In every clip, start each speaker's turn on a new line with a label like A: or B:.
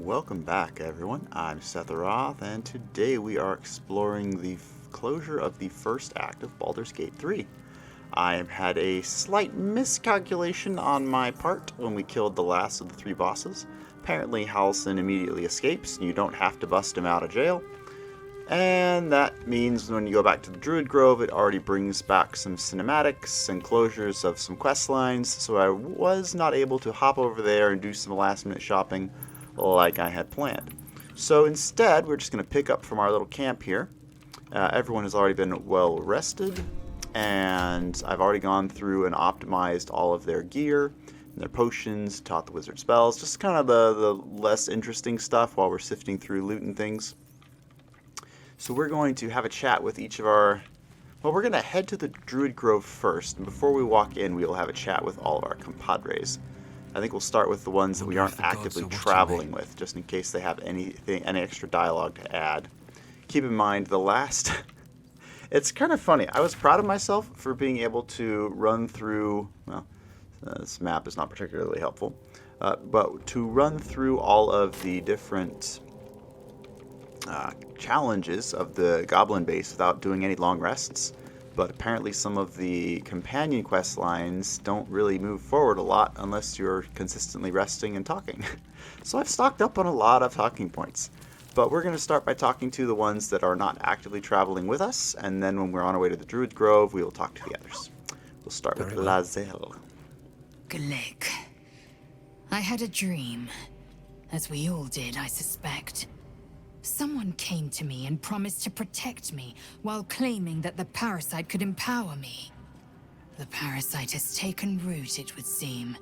A: Welcome back, everyone. I'm Seth Roth, and today we are exploring the closure of the first act of Baldur's Gate 3. I had a slight miscalculation on my part when we killed the last of the three bosses. Apparently, Halsin immediately escapes, and you don't have to bust him out of jail. And that means when you go back to the Druid Grove, it already brings back some cinematics and closures of some quest lines, so I was not able to hop over there and do some last-minute shopping like I had planned. So instead, we're just going to pick up from our little camp here. Everyone has already been well rested, and I've already gone through and optimized all of their gear and their potions, taught the wizard spells, just kind of the less interesting stuff while we're sifting through loot and things. So we're going to have a chat with each of our... Well, we're going to head to the Druid Grove first, and before we walk in, we will have a chat with all of our compadres. I think we'll start with the ones that we aren't actively traveling with, just in case they have any extra dialogue to add. Keep in mind, the last... It's kind of funny. I was proud of myself for being able to run through... Well, this map is not particularly helpful. But to run through all of the different challenges of the goblin base without doing any long rests. But apparently some of the companion quest lines don't really move forward a lot unless you're consistently resting and talking. So I've stocked up on a lot of talking points. But we're going to start by talking to the ones that are not actively traveling with us, and then when we're on our way to the Druid Grove, we will talk to the others. We'll start with Lazel.
B: Glick. I had a dream, as we all did, I suspect. Someone came to me and promised to protect me while claiming that the parasite could empower me. The parasite has taken root, it would seem.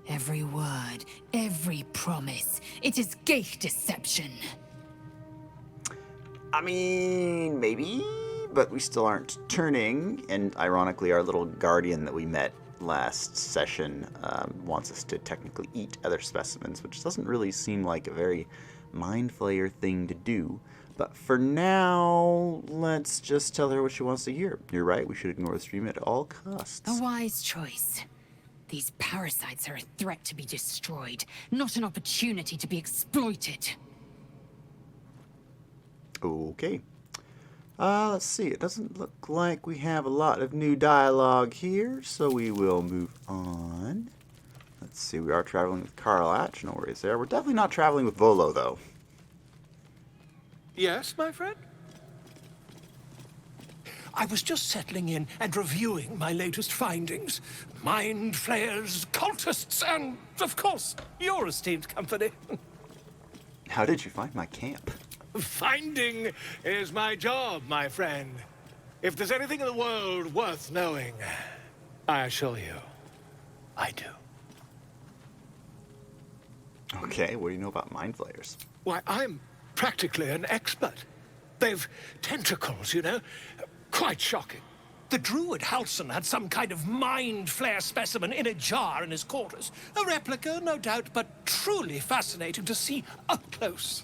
B: Every word, every promise, it is gate deception.
A: I mean, maybe, but we still aren't turning, and ironically our little guardian that we met last session wants us to technically eat other specimens, which doesn't really seem like a very mind flayer thing to do. But for now, let's just tell her what she wants to hear. You're right, we should ignore the stream at all costs.
B: A wise choice. These parasites are a threat to be destroyed, not an opportunity to be exploited.
A: Okay. Let's see. It doesn't look like we have a lot of new dialogue here, so we will move on. Let's see. We are traveling with Karlatch. No worries there. We're definitely not traveling with Volo, though.
C: Yes, my friend? I was just settling in and reviewing my latest findings. Mind flayers, cultists, and, of course, your esteemed company.
A: How did you find my camp?
C: Finding is my job, my friend. If there's anything in the world worth knowing, I assure you, I do.
A: Okay, what do you know about mind flayers?
C: Why, I'm practically an expert. They've tentacles, you know? Quite shocking. The Druid Halsin had some kind of mind flare specimen in a jar in his quarters. A replica, no doubt, but truly fascinating to see up close.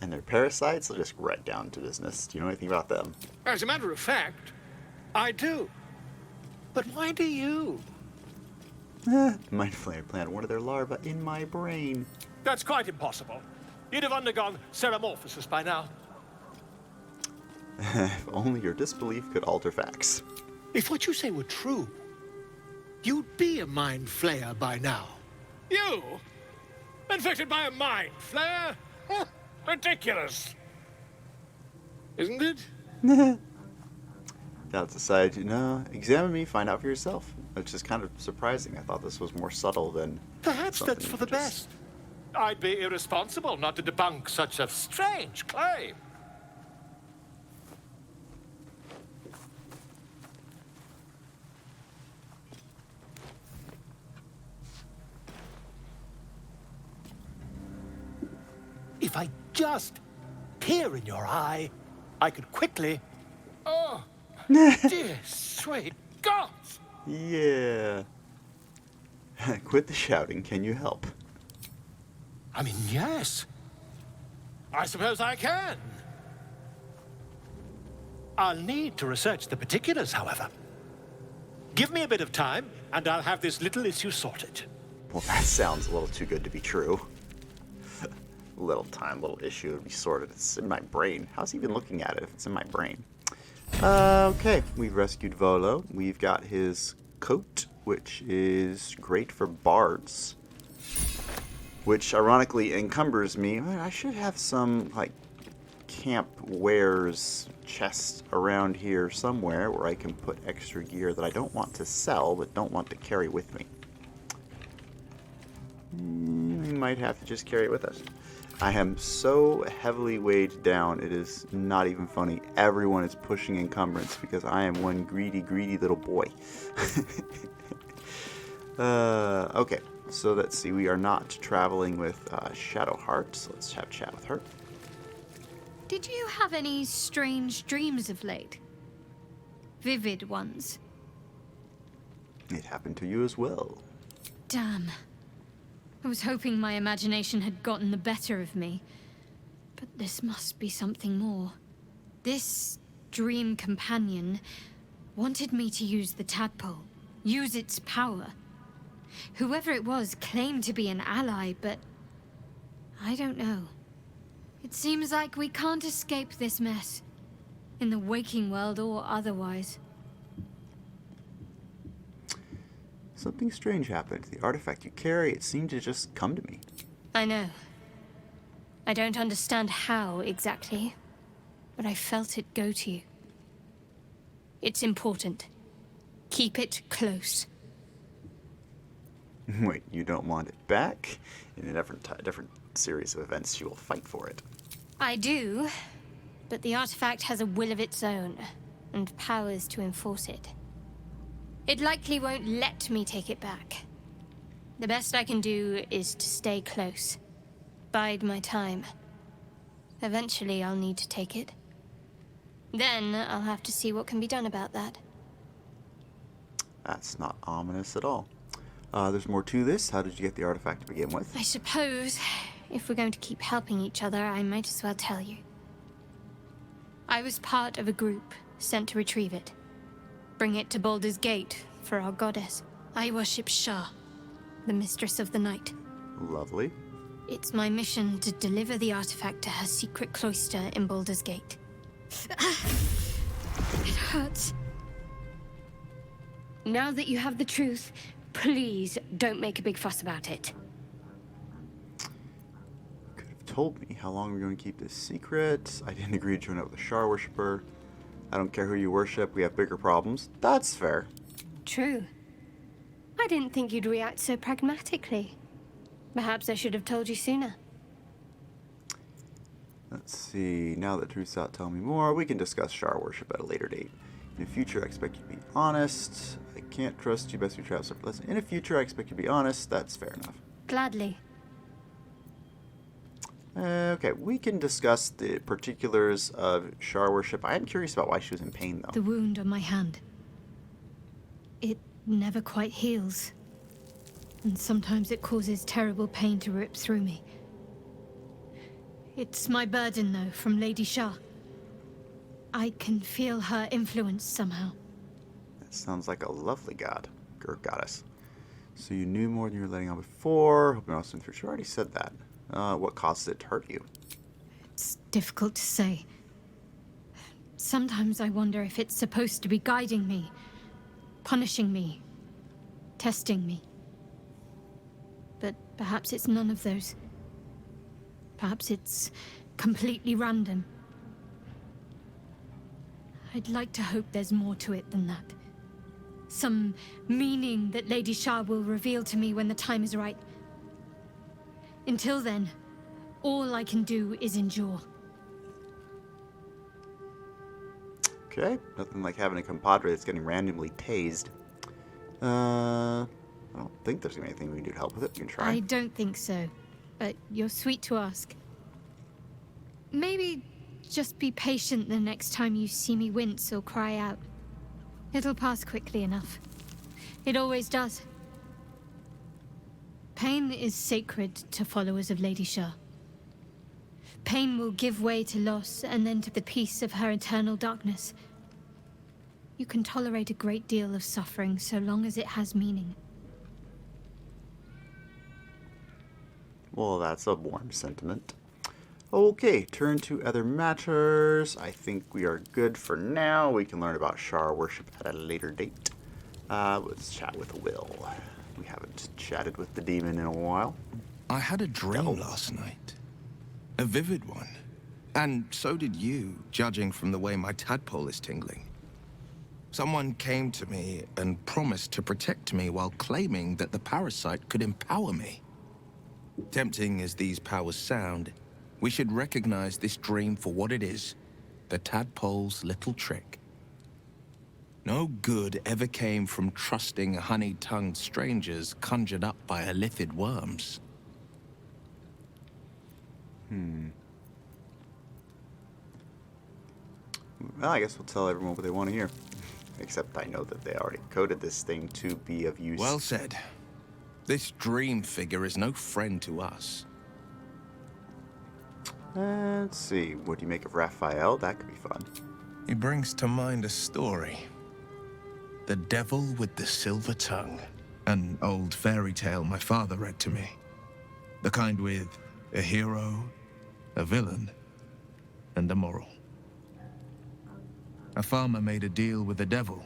A: And their parasites? They'll just right down to business. Do you know anything about them?
C: As a matter of fact, I do. But why do you?
A: Mind flayer planted one of their larvae in my brain.
C: That's quite impossible. You'd have undergone ceramorphosis by now.
A: If only your disbelief could alter facts.
C: If what you say were true, you'd be a mind flayer by now. You? Infected by a mind flayer? Ridiculous. Isn't it?
A: Dad decided, examine me, find out for yourself. Which is kind of surprising. I thought this was more subtle than...
C: Perhaps that's for the best. I'd be irresponsible not to debunk such a strange claim. If I just peer in your eye, I could quickly... Oh, dear sweet God!
A: Yeah. Quit the shouting. Can you help?
C: I mean, yes. I suppose I can. I'll need to research the particulars, however. Give me a bit of time, and I'll have this little issue sorted.
A: Well, that sounds a little too good to be true. Little issue to be sorted. It's in my brain. How's he even looking at it if it's in my brain? Okay, we've rescued Volo. We've got his coat, which is great for bards. Which ironically encumbers me. I should have some, like, camp wares chest around here somewhere where I can put extra gear that I don't want to sell but don't want to carry with me. We might have to just carry it with us. I am so heavily weighed down, it is not even funny. Everyone is pushing encumbrance because I am one greedy, greedy little boy. Okay, so let's see. We are not traveling with Shadowheart, so let's have a chat with her.
D: Did you have any strange dreams of late? Vivid ones?
A: It happened to you as well.
D: Damn. I was hoping my imagination had gotten the better of me. But this must be something more. This dream companion wanted me to use the tadpole, use its power. Whoever it was claimed to be an ally, but I don't know. It seems like we can't escape this mess, in the waking world or otherwise.
A: Something strange happened. The artifact you carry, it seemed to just come to me.
D: I know. I don't understand how exactly, but I felt it go to you. It's important. Keep it close.
A: Wait, you don't want it back? In a different series of events, you will fight for it.
D: I do, but the artifact has a will of its own, and powers to enforce it. It likely won't let me take it back. The best I can do is to stay close. Bide my time. Eventually I'll need to take it. Then I'll have to see what can be done about that.
A: That's not ominous at all. There's more to this. How did you get the artifact to begin with?
D: I suppose, if we're going to keep helping each other, I might as well tell you. I was part of a group sent to retrieve it. Bring it to Baldur's Gate for our goddess. I worship Shah, the mistress of the night.
A: Lovely.
D: It's my mission to deliver the artifact to her secret cloister in Baldur's Gate. It hurts. Now that you have the truth, please don't make a big fuss about it.
A: Could have told me how long we're going to keep this secret. I didn't agree to join up with a Shar worshipper. I don't care who you worship, we have bigger problems. That's fair.
D: True. I didn't think you'd react so pragmatically. Perhaps I should have told you sooner.
A: Let's see, now that truth's out, tell me more. We can discuss Shar worship at a later date. In the future, I expect you to be honest. I can't trust you, best we travel separate. In the future, I expect you to be honest. That's fair enough.
D: Gladly.
A: Okay, we can discuss the particulars of Shar worship. I am curious about why she was in pain, though.
D: The wound on my hand. It never quite heals. And sometimes it causes terrible pain to rip through me. It's my burden, though, from Lady Shah. I can feel her influence somehow.
A: That sounds like a lovely god, or goddess. So you knew more than you were letting on before. Hope you're also in the future. I already said that. What caused it to hurt you?
D: It's difficult to say. Sometimes I wonder if it's supposed to be guiding me, punishing me, testing me. But perhaps it's none of those. Perhaps it's completely random. I'd like to hope there's more to it than that. Some meaning that Lady Shah will reveal to me when the time is right. Until then, all I can do is endure.
A: Okay, nothing like having a compadre that's getting randomly tased. I don't think there's anything we can do to help with it. We can try.
D: I don't think so, but you're sweet to ask. Maybe just be patient the next time you see me wince or cry out. It'll pass quickly enough. It always does. Pain is sacred to followers of Lady Shah. Pain will give way to loss and then to the peace of her eternal darkness. You can tolerate a great deal of suffering so long as it has meaning.
A: Well, that's a warm sentiment. Okay, turn to other matters. I think we are good for now. We can learn about Shar worship at a later date. Let's chat with Will. We haven't chatted with the demon in a while.
E: I had a dream
A: Devil.
E: last night. A vivid one. And so did you, judging from the way my tadpole is tingling. Someone came to me and promised to protect me while claiming that the parasite could empower me. Tempting as these powers sound, we should recognize this dream for what it is, the tadpole's little trick. No good ever came from trusting honey-tongued strangers conjured up by illithid worms.
A: Well, I guess we'll tell everyone what they want to hear. Except I know that they already coded this thing to be of use.
E: Well said. This dream figure is no friend to us.
A: Let's see. What do you make of Raphael? That could be fun.
E: He brings to mind a story. The Devil with the Silver Tongue. An old fairy tale my father read to me. The kind with a hero, a villain, and a moral. A farmer made a deal with the devil,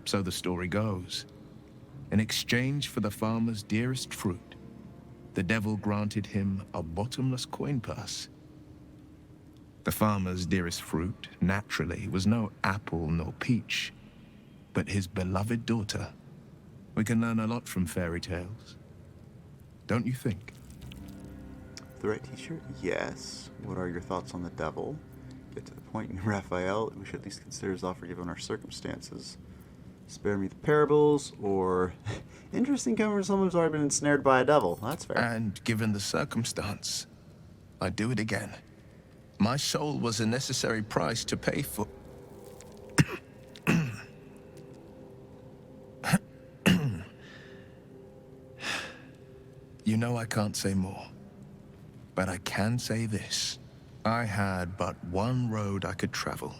E: so the story goes. In exchange for the farmer's dearest fruit, the devil granted him a bottomless coin purse. The farmer's dearest fruit, naturally, was no apple nor peach, but his beloved daughter. We can learn a lot from fairy tales. Don't you think?
A: The right teacher? Yes. What are your thoughts on the devil? Get to the point in Raphael. We should at least consider his offer given our circumstances. Spare me the parables, or interesting coming from someone who's already been ensnared by a devil. That's fair.
E: And given the circumstance, I'd do it again. My soul was a necessary price to pay for... You know I can't say more. But I can say this. I had but one road I could travel.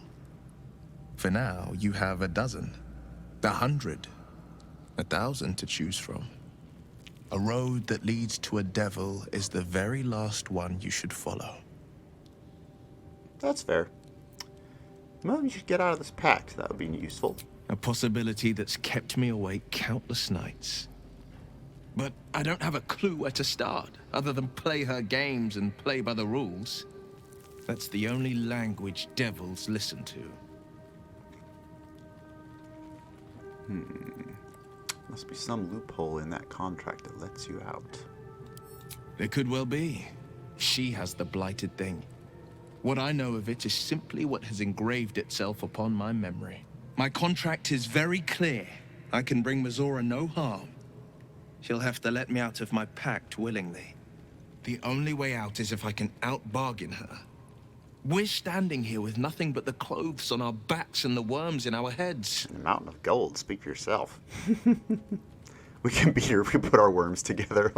E: For now, you have a dozen, 100, 1,000 to choose from. A road that leads to a devil is the very last one you should follow.
A: That's fair. Well, you should get out of this pact. That would be useful.
E: A possibility that's kept me awake countless nights. But I don't have a clue where to start, other than play her games and play by the rules. That's the only language devils listen to.
A: Must be some loophole in that contract that lets you out.
E: There could well be. She has the blighted thing. What I know of it is simply what has engraved itself upon my memory. My contract is very clear. I can bring Mazora no harm. She'll have to let me out of my pact willingly. The only way out is if I can out-bargain her. We're standing here with nothing but the clothes on our backs and the worms in our heads.
A: And a mountain of gold. Speak for yourself. We can beat her if we put our worms together.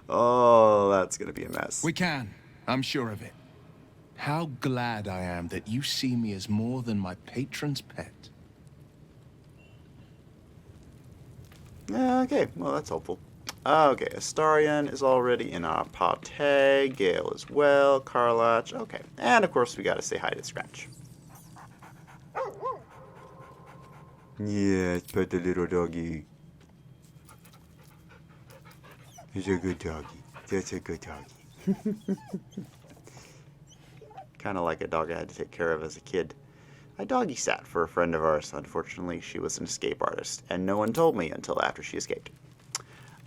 A: Oh, that's going to be a mess.
E: We can. I'm sure of it. How glad I am that you see me as more than my patron's pet.
A: Okay, well, that's hopeful. Okay, Astarion is already in our party. Gale as well. Karlach. Okay, and of course we gotta say hi to Scratch. Yes, pet the little doggy. He's a good doggy. That's a good doggy. Kind of like a dog I had to take care of as a kid. I doggy sat for a friend of ours. Unfortunately, she was an escape artist, and no one told me until after she escaped.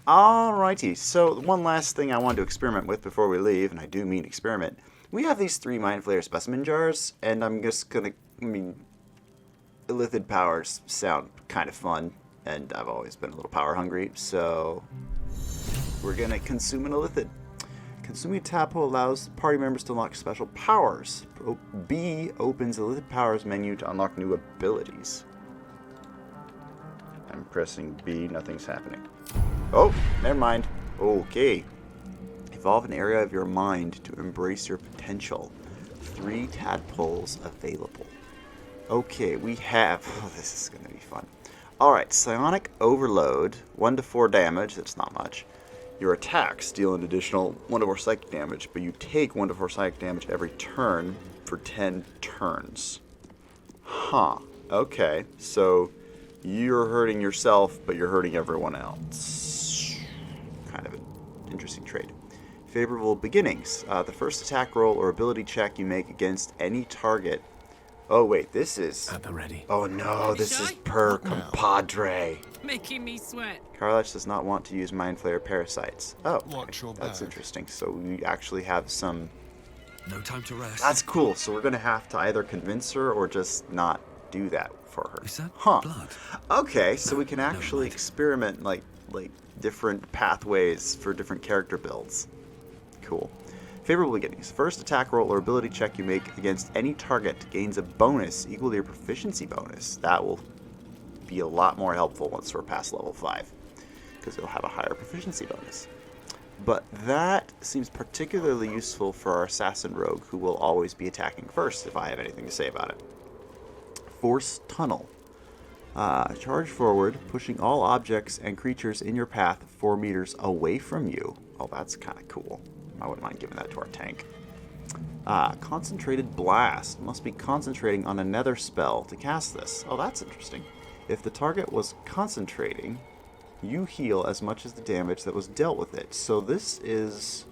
A: Alrighty, so one last thing I wanted to experiment with before we leave, and I do mean experiment. We have these 3 Mind Flayer specimen jars, and I'm just gonna, illithid powers sound kind of fun, and I've always been a little power hungry, so we're gonna consume an illithid. Consuming a tadpole allows party members to unlock special powers. B opens the illithid powers menu to unlock new abilities. I'm pressing B, nothing's happening. Oh, never mind. Okay. Evolve an area of your mind to embrace your potential. 3 tadpoles available. Okay, we have... Oh, this is going to be fun. Alright, Psionic Overload. 1 to 4 damage. That's not much. Your attacks deal an additional 1d4 psychic damage, but you take 1d4 psychic damage every turn for 10 turns. Huh. Okay, so you're hurting yourself, but you're hurting everyone else. Kind of an interesting trait. Favorable beginnings. The first attack roll or ability check you make against any target. Oh wait, this is...
C: At the ready.
A: Oh no, this is per compadre.
F: Making me sweat.
A: Karlach does not want to use Mind Flayer parasites. Oh,
G: Watch your
A: that's
G: back.
A: interesting. So we actually have some...
G: No time to rest.
A: That's cool. So we're going to have to either convince her or just not do that for her.
G: Is that
A: Huh.
G: blood?
A: Okay, so we can
G: Never
A: actually
G: mind.
A: experiment like different pathways for different character builds. Cool. Favorable beginnings. First attack roll or ability check you make against any target gains a bonus equal to your proficiency bonus. That will be a lot more helpful once we're past level 5, because it'll have a higher proficiency bonus. But that seems particularly useful for our assassin rogue, who will always be attacking first if I have anything to say about it. Force Tunnel. Charge forward, pushing all objects and creatures in your path 4 meters away from you. Oh, that's kind of cool. I wouldn't mind giving that to our tank. Concentrated Blast. Must be concentrating on another spell to cast this. Oh, that's interesting. If the target was concentrating, you heal as much as the damage that was dealt with it. So this is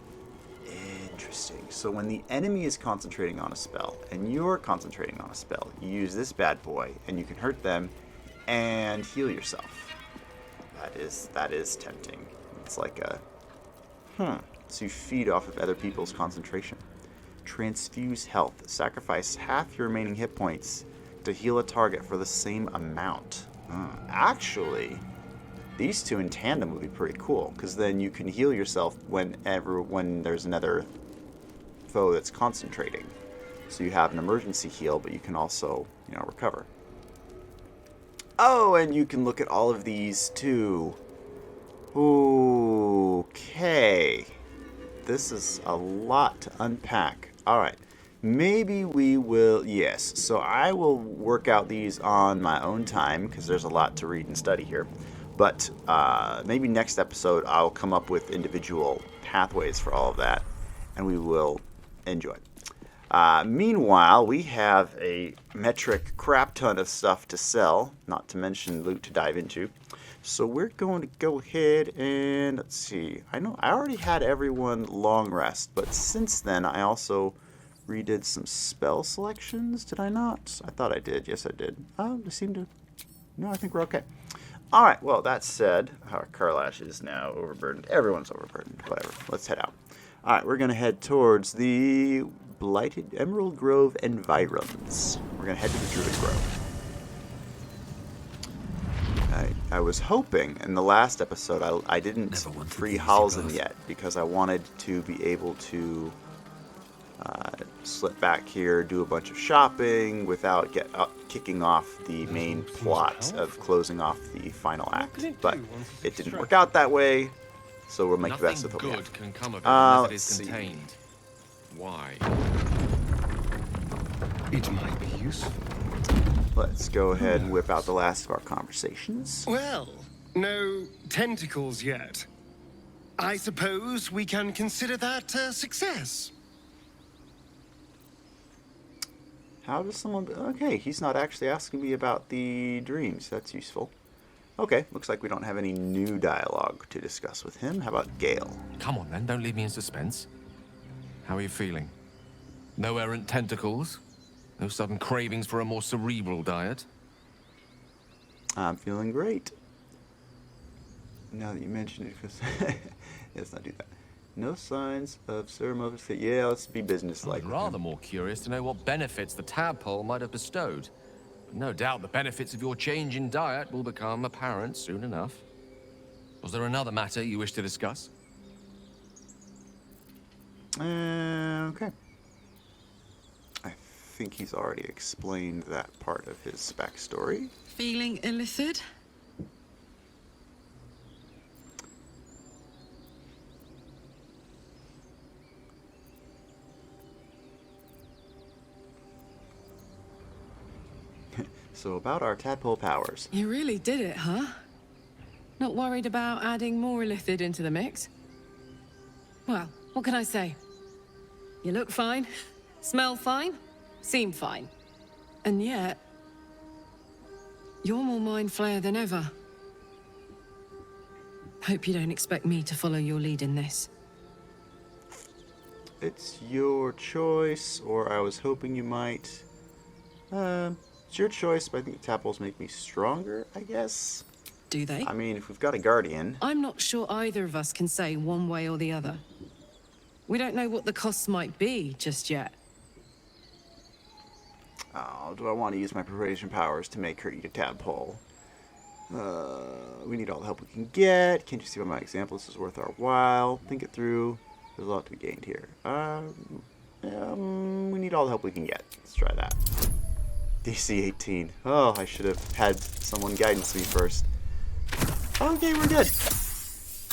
A: interesting. So when the enemy is concentrating on a spell and you're concentrating on a spell, you use this bad boy and you can hurt them and heal yourself. That is tempting. It's like a so you feed off of other people's concentration. Transfuse health. Sacrifice half your remaining hit points to heal a target for the same amount. Actually, these two in tandem would be pretty cool, because then you can heal yourself when there's another foe that's concentrating. So you have an emergency heal, but you can also, recover. Oh, and you can look at all of these too. Okay. This is a lot to unpack. Alright. Maybe we will... Yes. So I will work out these on my own time, because there's a lot to read and study here. But maybe next episode I'll come up with individual pathways for all of that, and we will enjoy. Meanwhile, we have a metric crap ton of stuff to sell, not to mention loot to dive into. So we're going to go ahead and, let's see, I know I already had everyone long rest, but since then I also redid some spell selections. Did I not? I thought I did. Yes, I did. Oh, they seem to... No, I think we're okay. Alright, well, that said, our Karlach is now overburdened. Everyone's overburdened. Whatever. Let's head out. Alright, we're going to head towards the Blighted Emerald Grove environs. We're going to head to the Druid Grove. I was hoping in the last episode I didn't free Halsin yet, because I wanted to be able to slip back here, do a bunch of shopping without kicking off the main plot of closing off the final act. But it didn't work out that way, so we'll make the best of what we have.
E: Nothing good can come of it unless it
A: let's
E: is
A: see.
E: contained. Why?
G: It might be useful.
A: Let's go ahead and whip out the last of our conversations.
G: Well, no tentacles yet. I suppose we can consider that a success.
A: How does someone... Okay, he's not actually asking me about the dreams. That's useful. Okay, looks like we don't have any new dialogue to discuss with him. How about Gale?
E: Come on then, don't leave me in suspense. How are you feeling? No errant tentacles? No sudden cravings for a more cerebral diet?
A: I'm feeling great. Now that you mention it, because... let's not do that. No signs of serum. Yeah, let's be businesslike.
E: I'm rather more curious to know what benefits the tadpole might have bestowed. No doubt the benefits of your change in diet will become apparent soon enough. Was there another matter you wish to discuss?
A: Okay. I think he's already explained that part of his backstory.
F: Feeling illicit?
A: So about our tadpole powers.
F: You really did it, huh? Not worried about adding more illithid into the mix? Well, what can I say? You look fine, smell fine, seem fine. And yet, you're more mind flayer than ever. Hope you don't expect me to follow your lead in this.
A: It's your choice, or I was hoping you might. It's your choice, but I think Tadpoles make me stronger, I guess.
F: Do they?
A: I mean, if we've got a guardian.
F: I'm not sure either of us can say one way or the other. We don't know what the costs might be just yet.
A: Oh, do I want to use my preparation powers to make her eat a tadpole? We need all the help we can get. Can't you see by my example this is worth our while? Think it through. There's a lot to be gained here. We need all the help we can get. Let's try that. DC 18. Oh, I should have had someone guidance me first. Okay, we're good. This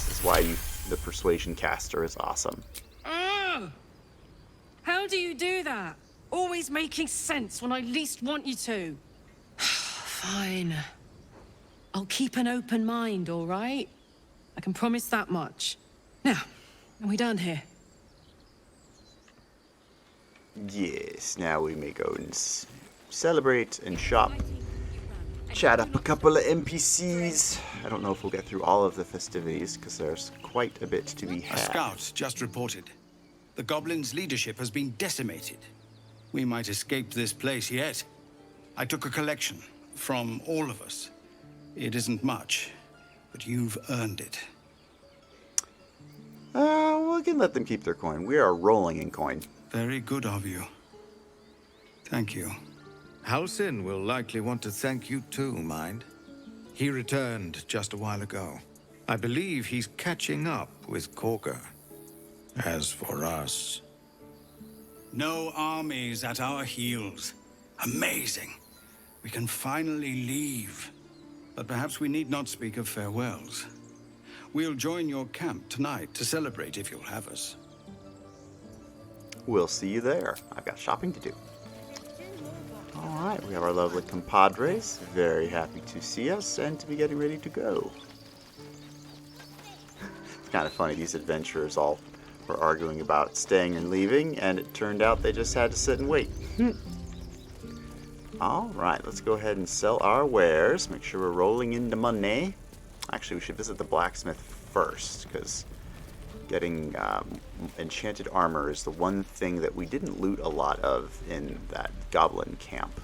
A: is why the persuasion caster is awesome.
F: Oh! How do you do that? Always making sense when I least want you to. Fine. I'll keep an open mind, all right? I can promise that much. Now, are we done here?
A: Yes, now we may go and celebrate and shop. Chat up a couple of NPCs. I don't know if we'll get through all of the festivities, because there's quite a bit to be
H: A
A: had.
H: scout just reported. The goblins' leadership has been decimated. We might escape this place yet. I took a collection from all of us. It isn't much, but you've earned it.
A: We can let them keep their coin. We are rolling in coin.
H: Very good of you. Thank you.
E: Halsin will likely want to thank you too, mind. He returned just a while ago. I believe he's catching up with Korga. As for us...
H: No armies at our heels. Amazing. We can finally leave. But perhaps we need not speak of farewells. We'll join your camp tonight to celebrate if you'll have us.
A: We'll see you there. I've got shopping to do. Alright, we have our lovely compadres. Very happy to see us and to be getting ready to go. It's kind of funny, these adventurers all were arguing about staying and leaving, and it turned out they just had to sit and wait. Alright, let's go ahead and sell our wares. Make sure we're rolling into money. Actually, we should visit the blacksmith first, because getting enchanted armor is the one thing that we didn't loot a lot of in that goblin camp.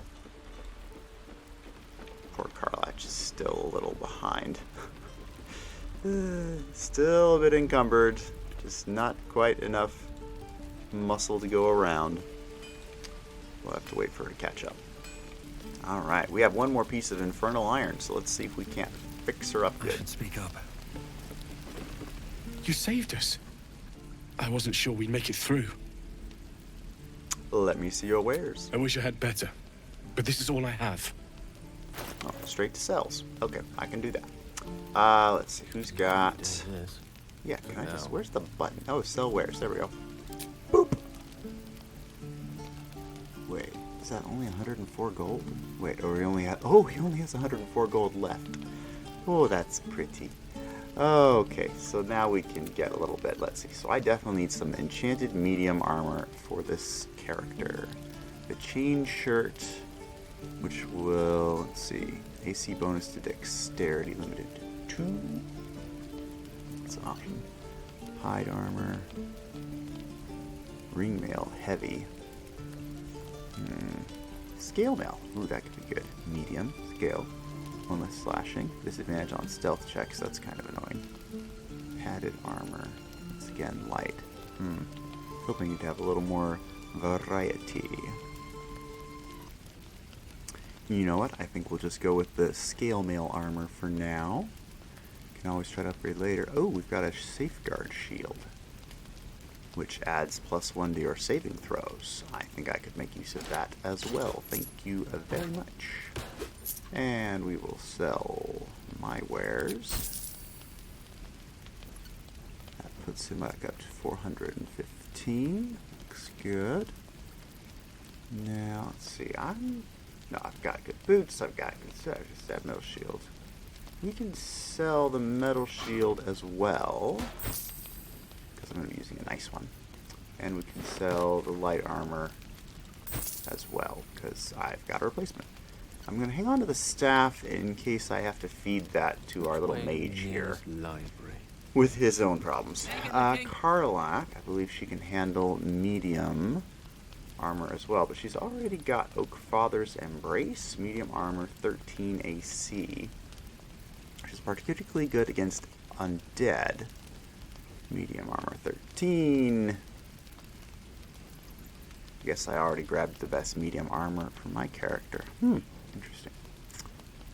A: Poor Karlach is still a little behind. Still a bit encumbered. Just not quite enough muscle to go around. We'll have to wait for her to catch up. Alright, we have one more piece of infernal iron, so let's see if we can't fix her up
C: I
A: good.
C: should speak up. You saved us. I wasn't sure we'd make it through.
A: Let me see your wares.
C: I wish I had better, but this is all I have.
A: Oh, straight to sales. Okay, I can do that. Let's see, who's got... Yeah, can I just... Where's the button? Oh, sell wares. There we go. Boop! Wait, is that only 104 gold? Wait, or he only has... Oh, he only has 104 gold left. Oh, that's pretty. Okay, so now we can get a little bit. Let's see. So I definitely need some enchanted medium armor for this character. The chain shirt, which will... Let's see. AC bonus to dexterity limited to 2. That's an option. Hide armor. Ring mail, heavy. Scale mail. Ooh, that could be good. Medium, scale. One less slashing. Disadvantage on stealth checks. That's kind of annoying. Padded armor. Once again, light. Hoping you'd have a little more variety. You know what? I think we'll just go with the scale mail armor for now. Can always try to upgrade later. Oh, we've got a safeguard shield, which adds +1 to your saving throws. I think I could make use of that as well. Thank you very much. And we will sell my wares. That puts him back up to 415. Looks good. Now, let's see. I've got good boots. I've got good stuff. Just that metal shield. We can sell the metal shield as well. using a nice one. And we can sell the light armor as well, because I've got a replacement. I'm going to hang on to the staff in case I have to feed that to our little mage here with his own problems. Karlak, I believe she can handle medium armor as well, but she's already got Oakfather's Embrace, medium armor, 13 AC, which is particularly good against undead. Medium armor, 13. I guess I already grabbed the best medium armor for my character. Interesting.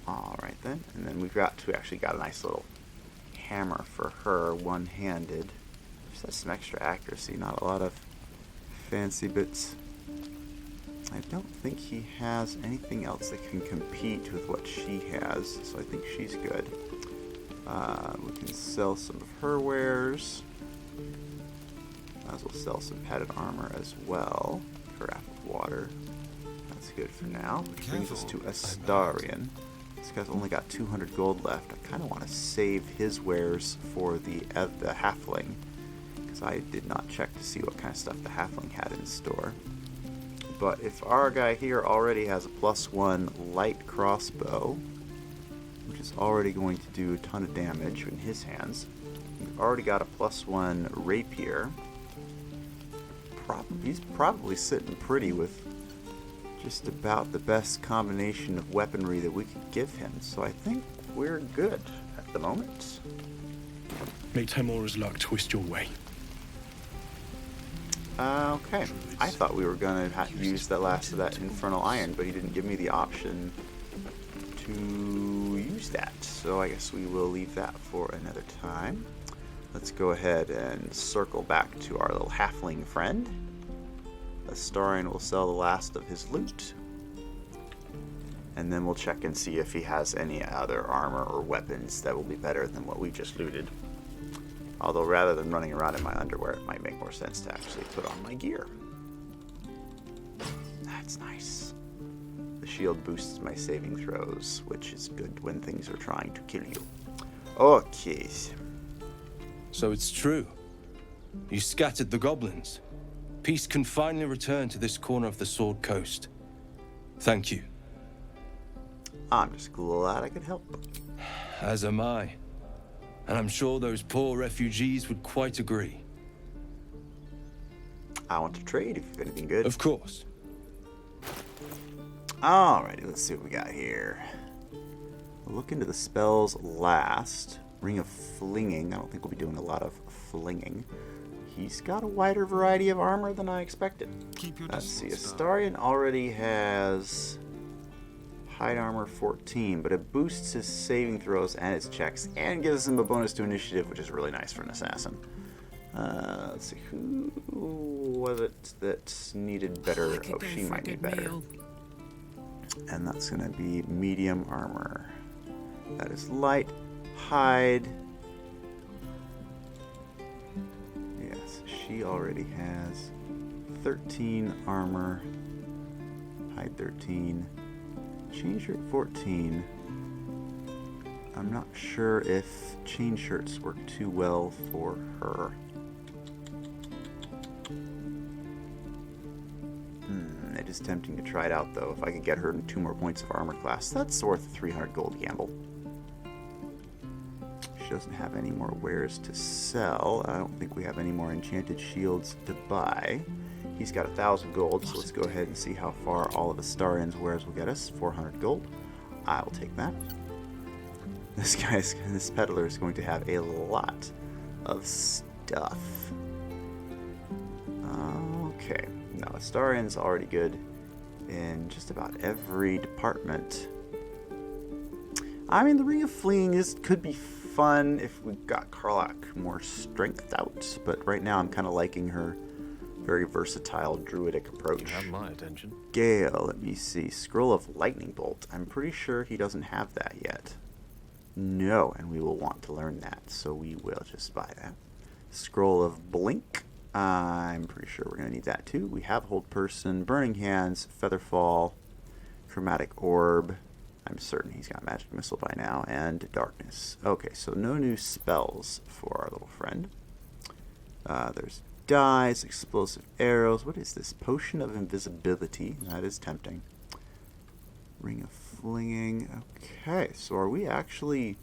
A: Alright then. And then we've actually got a nice little hammer for her, one-handed. Just has some extra accuracy, not a lot of fancy bits. I don't think he has anything else that can compete with what she has, so I think she's good. We can sell some of her wares. Might as well sell some padded armor as well. Carafe of water. That's good for now. Which brings us to Astarion. This guy's only got 200 gold left. I kind of want to save his wares for the halfling, because I did not check to see what kind of stuff the halfling had in store. But if our guy here already has a +1 light crossbow, which is already going to do a ton of damage in his hands, we've already got a +1 rapier. He's probably sitting pretty with just about the best combination of weaponry that we could give him. So I think we're good at the moment.
C: May Temora's luck twist your way.
A: Okay. I thought we were going to use the last of that Infernal Iron, but he didn't give me the option to use that. So I guess we will leave that for another time. Let's go ahead and circle back to our little halfling friend. Astarion will sell the last of his loot. And then we'll check and see if he has any other armor or weapons that will be better than what we just looted. Although rather than running around in my underwear, it might make more sense to actually put on my gear. That's nice. The shield boosts my saving throws, which is good when things are trying to kill you. Okay.
I: So it's true. You scattered the goblins. Peace can finally return to this corner of the Sword Coast. Thank you.
A: I'm just glad I could help.
I: As am I. And I'm sure those poor refugees would quite agree.
A: I want to trade if you've anything good.
I: Of course.
A: Alrighty, let's see what we got here. We'll look into the spells last. Ring of Flinging. I don't think we'll be doing a lot of flinging. He's got a wider variety of armor than I expected. Let's see, Astarion already has hide armor 14, but it boosts his saving throws and his checks and gives him a bonus to initiative, which is really nice for an assassin. Let's see, who was it that needed better? Oh, she might need better. And that's going to be medium armor. That is light, hide. Yes, she already has 13 armor, hide 13. Chain shirt 14. I'm not sure if chain shirts work too well for her. It is tempting to try it out though. If I could get her 2 more points of armor class, that's worth a 300 gold gamble. She doesn't have any more wares to sell. I don't think we have any more enchanted shields to buy. He's got 1,000 gold, so let's go ahead and see how far all of Astarion's wares will get us. 400 gold. I will take that. This peddler is going to have a lot of stuff. Okay. No, Astarion's already good in just about every department. I mean, the Ring of Fleeing could be fun if we got Karlak more strength out, but right now I'm kind of liking her very versatile druidic approach.
J: You have my attention.
A: Gale, let me see. Scroll of Lightning Bolt. I'm pretty sure he doesn't have that yet. No, and we will want to learn that, so we will just buy that. Scroll of Blink. I'm pretty sure we're going to need that too. We have Hold Person, Burning Hands, Featherfall, Chromatic Orb. I'm certain he's got Magic Missile by now, and Darkness. Okay, so no new spells for our little friend. There's dyes, explosive arrows. What is this? Potion of invisibility. That is tempting. Ring of flinging. Okay, so are we actually...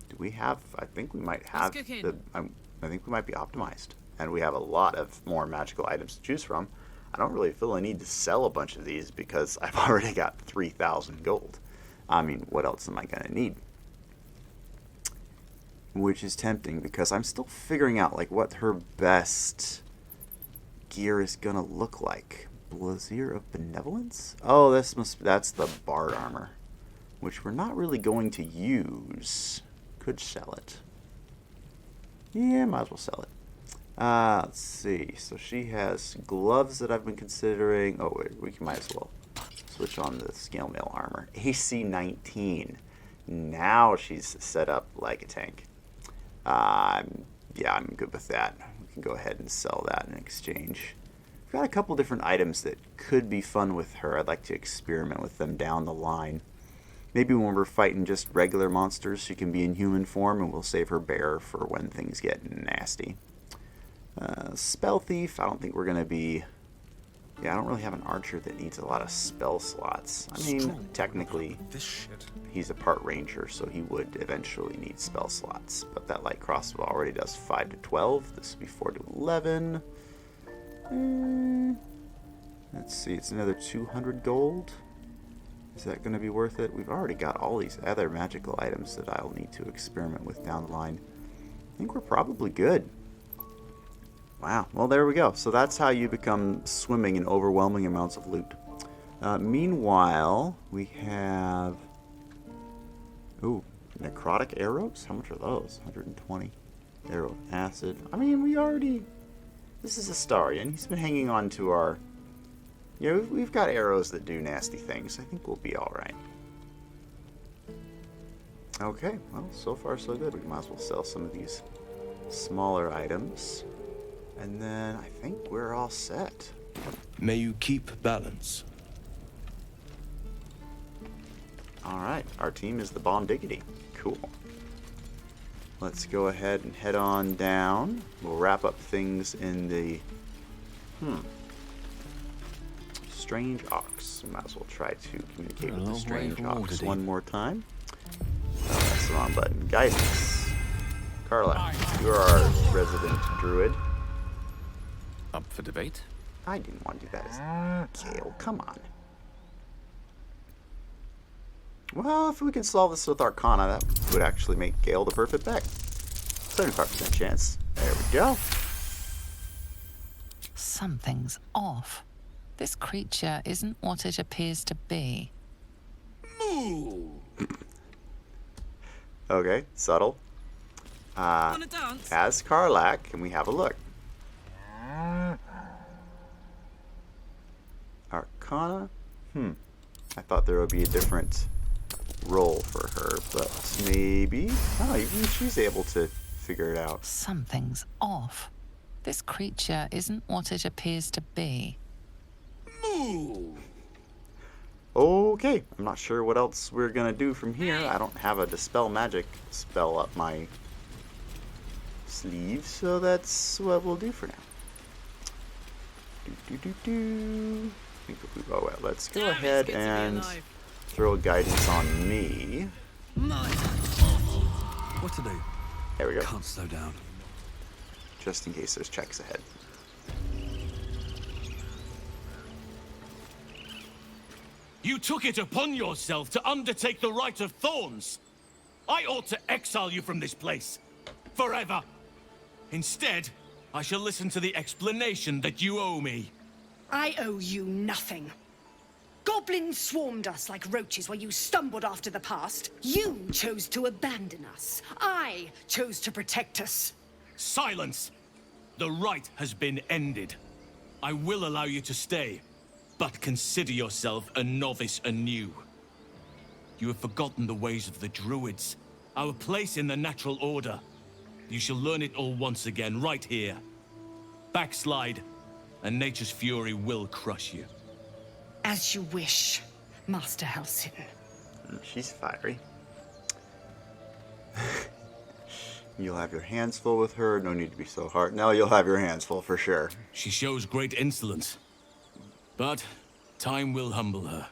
A: Do we have... I think we might have the... I think we might be optimized. And we have a lot of more magical items to choose from. I don't really feel I need to sell a bunch of these because I've already got 3,000 gold. I mean, what else am I going to need? Which is tempting because I'm still figuring out like what her best gear is going to look like. Brazier of Benevolence? Oh, that's the Bard armor, which we're not really going to use. Could sell it. Yeah, might as well sell it. Let's see. So she has gloves that I've been considering. Oh, wait, we might as well switch on the scale mail armor. AC 19. Now she's set up like a tank. Yeah, I'm good with that. We can go ahead and sell that in exchange. We've got a couple different items that could be fun with her. I'd like to experiment with them down the line. Maybe when we're fighting just regular monsters, she can be in human form, and we'll save her bear for when things get nasty. Spell Thief, I don't think we're going to be... Yeah, I don't really have an archer that needs a lot of spell slots. I mean, technically, he's a part ranger, so he would eventually need spell slots. But that light crossbow already does 5 to 12. This would be 4 to 11. Let's see, it's another 200 gold. Is that going to be worth it? We've already got all these other magical items that I'll need to experiment with down the line. I think we're probably good. Wow, well there we go. So that's how you become swimming in overwhelming amounts of loot. Meanwhile, we have... Ooh, necrotic arrows? How much are those? 120. Arrow of acid. I mean, we already... This is Astarion. He's been hanging on to our... Yeah, we've got arrows that do nasty things. I think we'll be alright. Okay, well, so far so good. We might as well sell some of these smaller items. And then I think we're all set.
I: May you keep balance.
A: Alright, our team is the Bondiggity. Cool. Let's go ahead and head on down. We'll wrap up things in the... Strange Ox. Might as well try to communicate with the Strange Ox one more time. Oh, that's the wrong button. Guidance. Carla, you're our resident druid.
J: Up for debate?
A: I didn't want to do that as Gale. Come on. Well, if we can solve this with Arcana, that would actually make Gale the perfect bet. 75% chance. There we go.
K: Something's off. This creature isn't what it appears to be.
A: Okay, subtle. As Karlak, can we have a look? Arcana? I thought there would be a different role for her, but maybe... Oh, even she's able to figure it out.
K: Something's off. This creature isn't what it appears to be.
A: Okay, I'm not sure what else we're gonna do from here. I don't have a Dispel Magic spell up my sleeve, so that's what we'll do for now. Oh well, let's go ahead and throw a guidance on me.
J: What to do?
A: There we go.
J: Can't slow down.
A: Just in case there's checks ahead.
L: You took it upon yourself to undertake the Rite of Thorns. I ought to exile you from this place. Forever. Instead, I shall listen to the explanation that you owe me.
M: I owe you nothing. Goblins swarmed us like roaches while you stumbled after the past. You chose to abandon us. I chose to protect us.
L: Silence! The rite has been ended. I will allow you to stay, but consider yourself a novice anew. You have forgotten the ways of the Druids, our place in the natural order. You shall learn it all once again, right here. Backslide, and nature's fury will crush you.
M: As you wish, Master Halsin.
A: She's fiery. You'll have your hands full with her. No need to be so hard. No, you'll have your hands full for sure.
L: She shows great insolence. But time will humble her.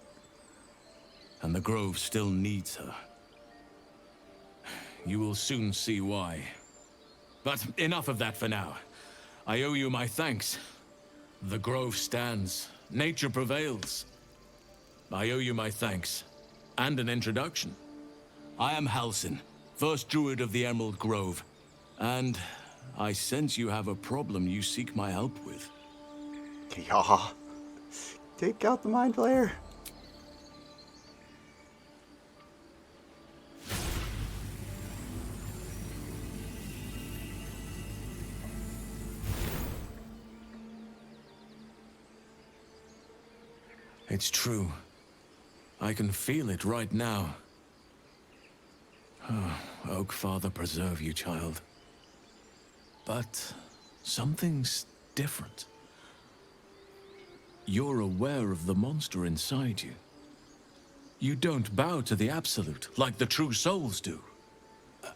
L: And the Grove still needs her. You will soon see why. But enough of that for now. I owe you my thanks. The Grove stands. Nature prevails. I owe you my thanks. And an introduction. I am Halsin, first Druid of the Emerald Grove. And I sense you have a problem you seek my help with.
A: Yeah. Take out the Mind Flayer.
L: It's true. I can feel it right now. Oh, Oak Father preserve you, child. But something's different. You're aware of the monster inside you. You don't bow to the Absolute like the true souls do.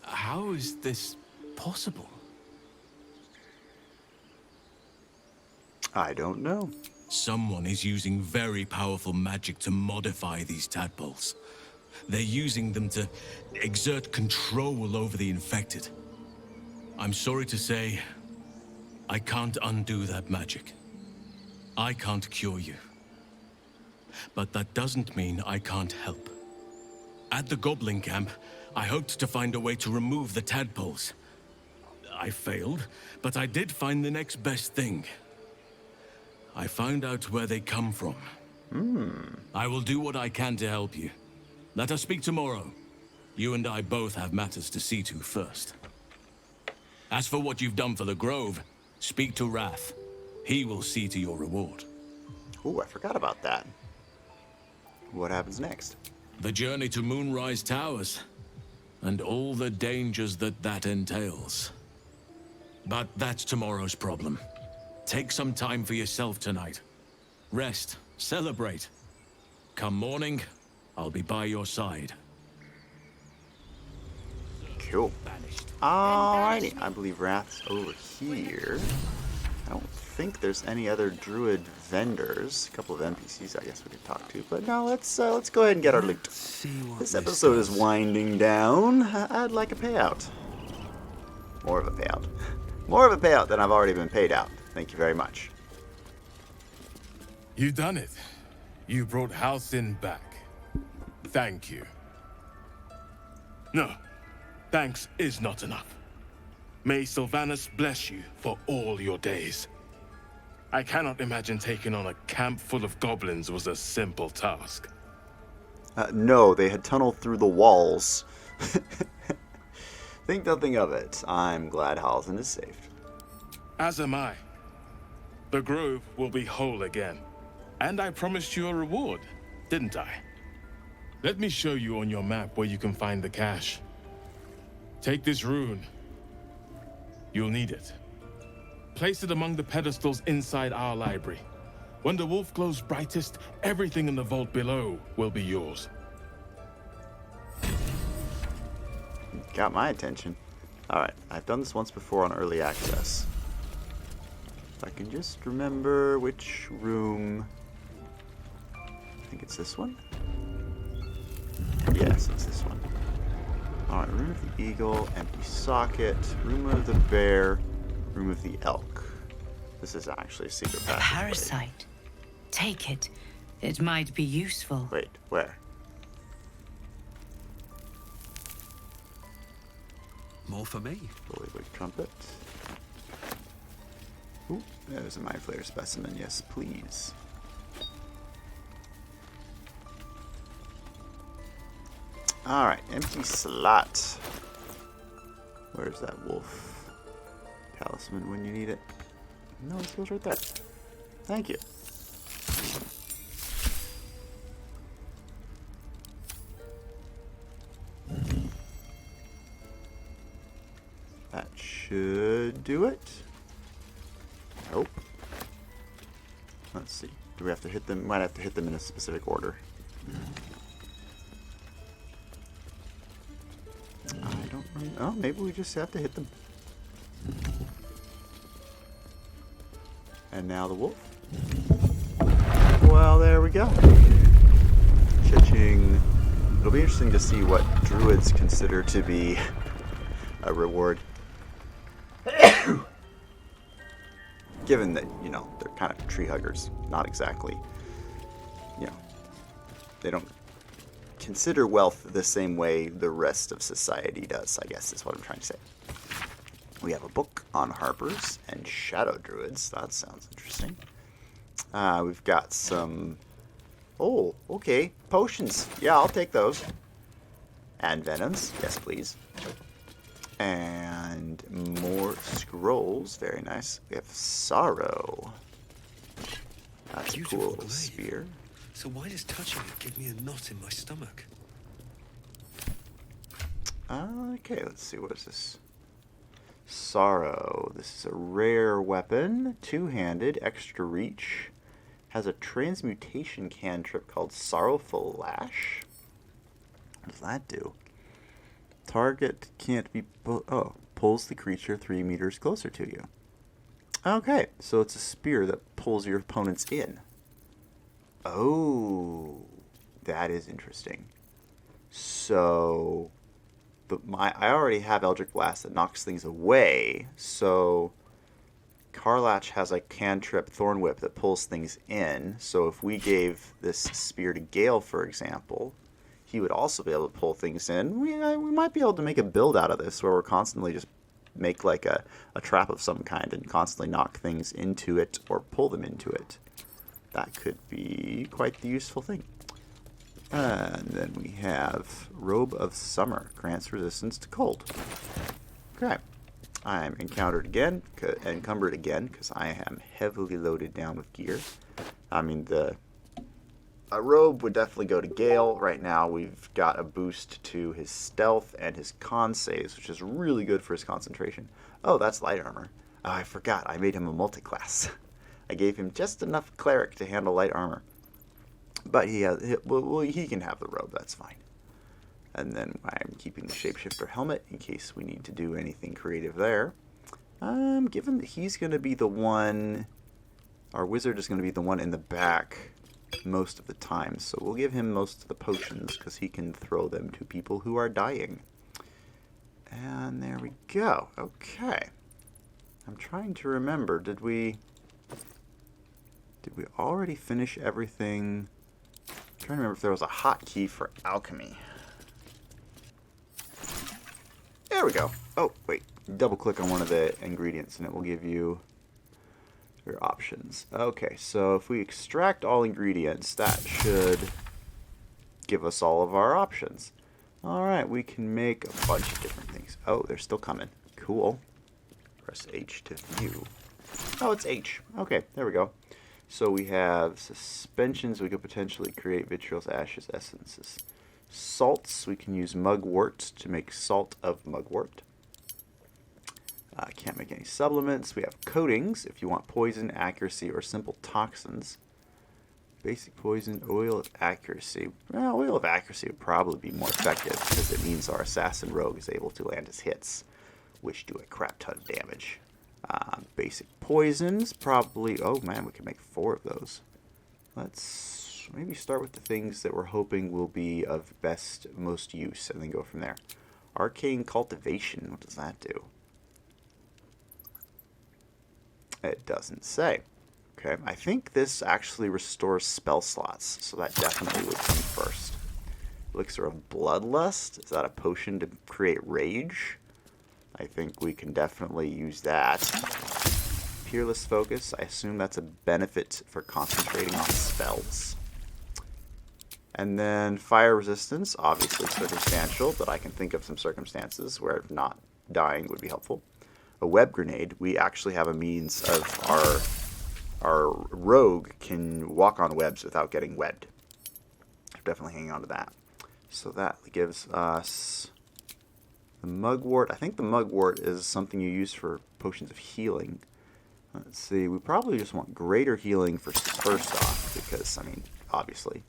L: How is this possible?
A: I don't know.
L: Someone is using very powerful magic to modify these tadpoles. They're using them to exert control over the infected. I'm sorry to say, I can't undo that magic. I can't cure you. But that doesn't mean I can't help. At the Goblin camp, I hoped to find a way to remove the tadpoles. I failed, but I did find the next best thing. I found out where they come from. I will do what I can to help you. Let us speak tomorrow. You and I both have matters to see to first. As for what you've done for the Grove, speak to Wrath. He will see to your reward.
A: Ooh, I forgot about that. What happens next?
L: The journey to Moonrise Towers, and all the dangers that entails. But that's tomorrow's problem. Take some time for yourself tonight. Rest, celebrate. Come morning, I'll be by your side.
A: Cool. Alrighty, I believe Wrath's over here. I don't think there's any other Druid vendors. A couple of NPCs I guess we could talk to, but no, let's go ahead and get our loot. This episode is winding down. I'd like a payout. More of a payout. More of a payout than I've already been paid out. Thank you very much.
N: You've done it. You brought Halsin back. Thank you. No, thanks is not enough. May Sylvanas bless you for all your days. I cannot imagine taking on a camp full of goblins was a simple task.
A: No, they had tunneled through the walls. Think nothing of it. I'm glad Halsin is safe.
N: As am I. The Grove will be whole again. And I promised you a reward, didn't I? Let me show you on your map where you can find the cache. Take this rune. You'll need it. Place it among the pedestals inside our library. When the wolf glows brightest, everything in the vault below will be yours.
A: Got my attention. Alright, I've done this once before on early access. If I can just remember which room. I think it's this one. Yes, it's this one. Alright, room of the eagle, empty socket, room of the bear, room of the elk. This is actually a secret passage.
O: A parasite. Take it. It might be useful.
A: Wait, where?
J: More for me.
A: Bullywig trumpet. Ooh, there's a Mind Flayer specimen. Yes, please. Alright, empty slot. Where's that wolf talisman when you need it? No, it goes right there. Thank you. That should do it. Nope. Let's see. Do we have to hit them? Might have to hit them in a specific order. I don't remember. Oh, maybe we just have to hit them. And now the wolf. Well, there we go. Cha-ching. It'll be interesting to see what druids consider to be a reward. Given that, you know, they're kind of tree huggers. Not exactly, you know, they don't consider wealth the same way the rest of society does, I guess is what I'm trying to say. We have a book on harpers and shadow druids. That sounds interesting. We've got some... Oh, okay. Potions. Yeah, I'll take those. And venoms. Yes, please. And more scrolls. Very nice. We have sorrow. That's a cool spear.
P: So why does touching it give me a knot in my stomach?
A: Okay, let's see. What is this? Sorrow. This is a rare weapon. Two-handed. Extra reach. Has a transmutation cantrip called Sorrowful Lash. What does that do? Target can't be... pulls the creature 3 meters closer to you. Okay, so it's a spear that pulls your opponents in. Oh, that is interesting. So, I already have Eldritch Blast that knocks things away, so Karlach has a cantrip Thorn Whip that pulls things in, so if we gave this spear to Gale, for example, he would also be able to pull things in. We might be able to make a build out of this where we're constantly just make like a trap of some kind and constantly knock things into it or pull them into it. That could be quite the useful thing. And then we have Robe of Summer. Grants resistance to cold. Okay. I'm encumbered again, because I am heavily loaded down with gear. I mean, a robe would definitely go to Gale. Right now, we've got a boost to his stealth and his con saves, which is really good for his concentration. Oh, that's light armor. Oh, I forgot. I made him a multi-class. I gave him just enough cleric to handle light armor. But he can have the robe. That's fine. And then I'm keeping the shapeshifter helmet in case we need to do anything creative there. Given that he's going to be the one... Our wizard is going to be the one in the back most of the time, so we'll give him most of the potions because he can throw them to people who are dying. And there we go. Okay. I'm trying to remember, did we already finish everything? I'm trying to remember if there was a hotkey for alchemy. There we go. Oh, wait. Double click on one of the ingredients and it will give you your options. Okay, so if we extract all ingredients, that should give us all of our options. Alright, we can make a bunch of different things. Oh, they're still coming. Cool. Press H to view. Oh, it's H. Okay, there we go. So we have suspensions. We could potentially create vitriol's ashes essences. Salts. We can use mugwort to make salt of mugwort. Can't make any supplements. We have coatings if you want poison, accuracy, or simple toxins. Basic poison, oil of accuracy. Well, oil of accuracy would probably be more effective because it means our assassin rogue is able to land his hits, which do a crap ton of damage. Basic poisons, probably... Oh man, we could make 4 of those. Let's maybe start with the things that we're hoping will be of most use, and then go from there. Arcane cultivation, what does that do? It doesn't say. Okay, I think this actually restores spell slots, so that definitely would come first. Elixir of Bloodlust, is that a potion to create rage? I think we can definitely use that. Peerless Focus, I assume that's a benefit for concentrating on spells. And then Fire Resistance, obviously circumstantial, but I can think of some circumstances where not dying would be helpful. A Web Grenade, we actually have a means of our rogue can walk on webs without getting webbed. I'm definitely hanging on to that. So that gives us the Mugwort. I think the Mugwort is something you use for potions of healing. Let's see, we probably just want greater healing first off, because, I mean, obviously.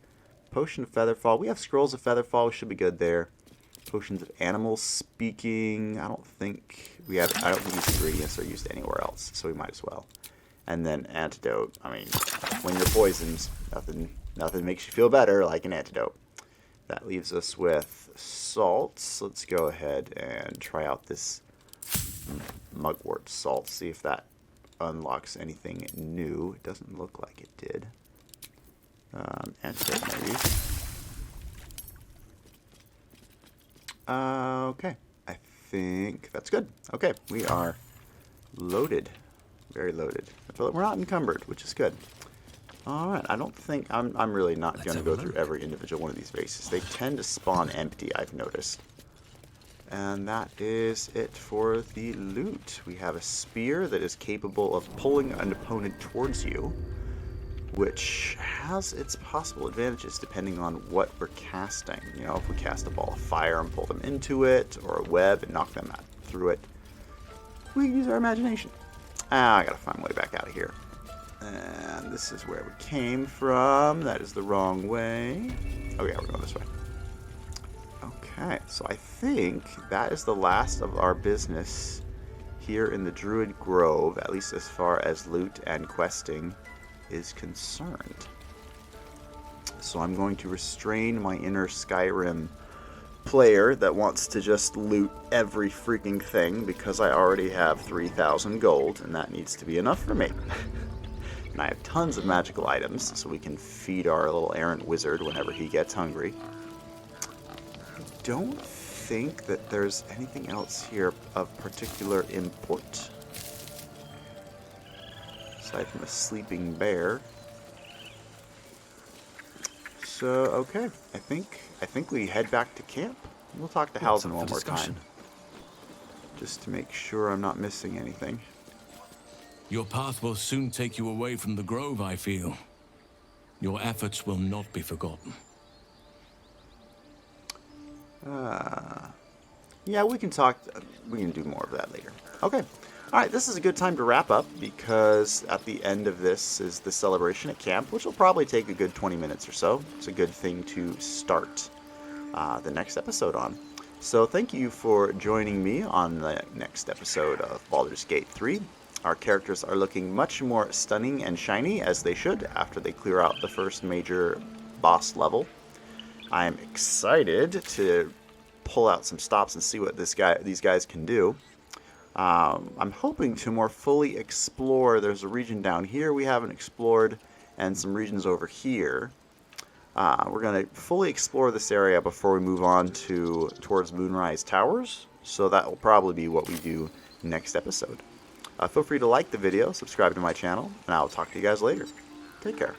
A: Potion of Featherfall. We have Scrolls of Featherfall. We should be good there. Potions of animal speaking. I don't think these ingredients are used anywhere else, so we might as well. And then antidote. I mean, when you're poisoned, nothing makes you feel better like an antidote. That leaves us with salts. Let's go ahead and try out this mugwort salt. See if that unlocks anything new. It doesn't look like it did. Antidote maybe. Okay, I think that's good. Okay, we are loaded. Very loaded. I feel like we're not encumbered, which is good. Alright, I don't think... I'm really not going to go through every individual one of these bases. They tend to spawn empty, I've noticed. And that is it for the loot. We have a spear that is capable of pulling an opponent towards you, which has its possible advantages depending on what we're casting. You know, if we cast a ball of fire and pull them into it, or a web and knock them through it, we can use our imagination. I gotta find my way back out of here. And this is where we came from. That is the wrong way. Oh yeah, we're going this way. Okay, so I think that is the last of our business here in the Druid Grove, at least as far as loot and questing is concerned. So I'm going to restrain my inner Skyrim player that wants to just loot every freaking thing because I already have 3,000 gold and that needs to be enough for me. And I have tons of magical items so we can feed our little errant wizard whenever he gets hungry. I don't think that there's anything else here of particular import. Aside from a sleeping bear. So, okay. I think we head back to camp. We'll talk to Halsin one more time. Just to make sure I'm not missing anything.
L: Your path will soon take you away from the grove, I feel. Your efforts will not be forgotten.
A: Yeah, we can talk. We can do more of that later. Okay. Alright, this is a good time to wrap up because at the end of this is the celebration at camp, which will probably take a good 20 minutes or so. It's a good thing to start the next episode on. So thank you for joining me on the next episode of Baldur's Gate 3. Our characters are looking much more stunning and shiny, as they should, after they clear out the first major boss level. I'm excited to pull out some stops and see what these guys can do. I'm hoping to more fully explore. There's a region down here we haven't explored, and some regions over here. We're going to fully explore this area before we move on towards Moonrise Towers, so that will probably be what we do next episode. Feel free to like the video, subscribe to my channel, and I will talk to you guys later. Take care.